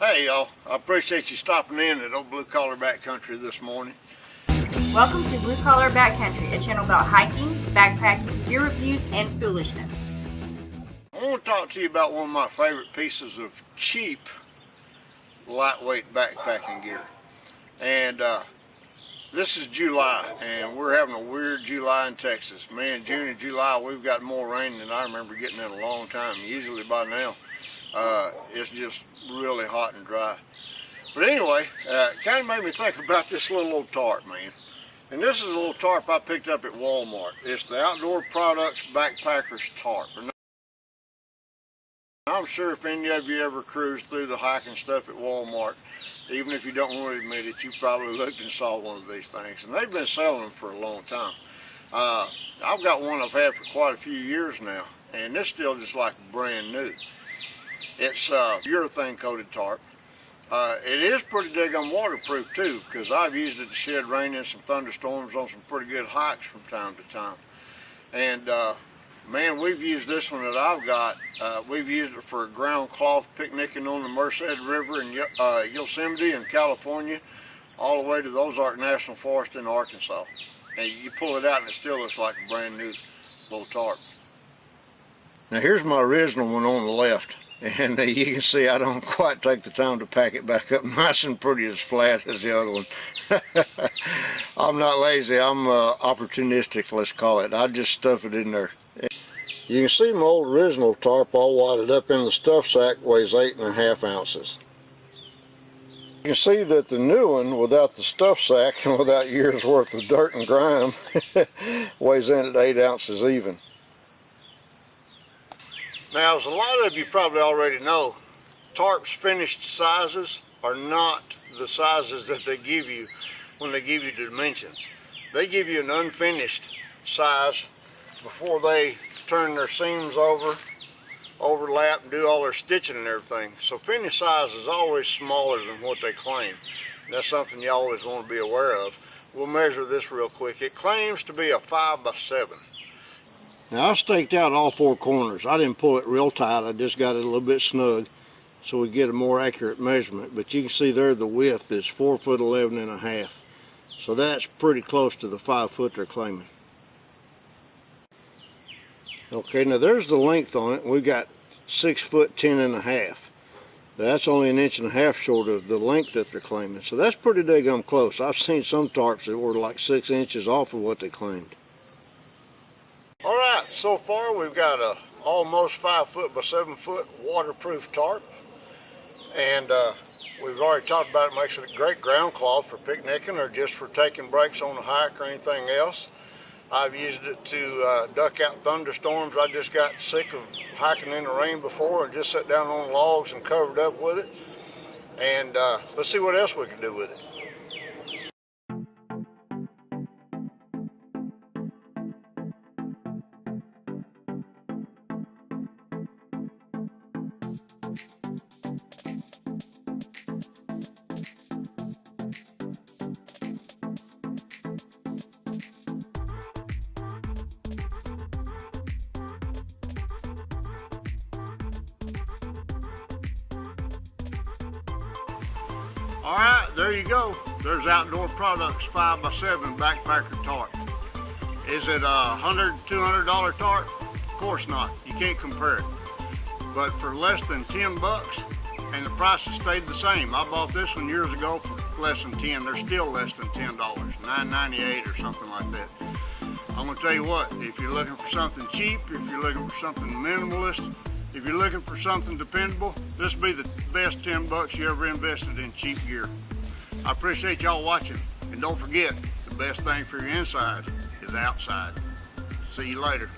Hey y'all, I appreciate you stopping in at Old Blue Collar Backcountry this morning. Welcome to Blue Collar Backcountry, a channel about hiking, backpacking, gear reviews, and foolishness. I want to talk to you about one of my favorite pieces of cheap, lightweight backpacking gear. And this is July, and we're having a weird July in Texas. Man, June and July, we've got more rain than I remember getting in a long time. Usually by now, it's just really hot and dry. But anyway, it kind of made me think about this little old tarp, man. And this is a little tarp I picked up at Walmart. It's the Outdoor Products Backpackers Tarp. And I'm sure if any of you ever cruised through the hiking stuff at Walmart, even if you don't want to admit it, you probably looked and saw one of these things. And they've been selling them for a long time. I've got one I've had for quite a few years now, and this still just like brand new. It's urethane coated tarp. It is pretty daggone waterproof too, because I've used it to shed rain in some thunderstorms on some pretty good hikes from time to time. And man, we've used this one that I've got. We've used it for ground cloth picnicking on the Merced River in Yosemite in California, all the way to the Ozark National Forest in Arkansas. And you pull it out and it still looks like a brand new little tarp. Now here's my original one on the left. And you can see I don't quite take the time to pack it back up nice and pretty as flat as the other one. I'm not lazy, I'm opportunistic, let's call it. I just stuff it in there. You can see my old original tarp all wadded up in the stuff sack, weighs 8.5 ounces. You can see that the new one, without the stuff sack and without years worth of dirt and grime, weighs in at 8 ounces even. Now, as a lot of you probably already know, tarp's finished sizes are not the sizes that they give you when they give you the dimensions. They give you an unfinished size before they turn their seams over, overlap, and do all their stitching and everything. So finished size is always smaller than what they claim. That's something you always want to be aware of. We'll measure this real quick. It claims to be a 5x7. Now I staked out all four corners. I didn't pull it real tight, I just got it a little bit snug so we get a more accurate measurement. But you can see there the width is 4'11½". So that's pretty close to the 5 foot they're claiming. Okay, now there's the length on it. We've got 6'10½". That's only 1.5 inches short of the length that they're claiming. So that's pretty daggum close. I've seen some tarps that were like 6 inches off of what they claimed. Alright, so far we've got a almost 5 foot by 7 foot waterproof tarp, and we've already talked about it. Makes it a great ground cloth for picnicking or just for taking breaks on a hike or anything else. I've used it to duck out thunderstorms. I just got sick of hiking in the rain before and just sat down on logs and covered up with it. And let's see what else we can do with it. Alright, there you go. There's Outdoor Products 5x7 backpacker tarp. Is it a $100, $200 tarp? Of course not. You can't compare it. But for less than 10 bucks, and the price has stayed the same. I bought this one years ago for less than 10. They're still less than $10, $9.98 or something like that. I'm gonna tell you what, if you're looking for something cheap, if you're looking for something minimalist, if you're looking for something dependable, this will be the best 10 bucks you ever invested in cheap gear. I appreciate y'all watching, and don't forget, the best thing for your inside is outside. See you later.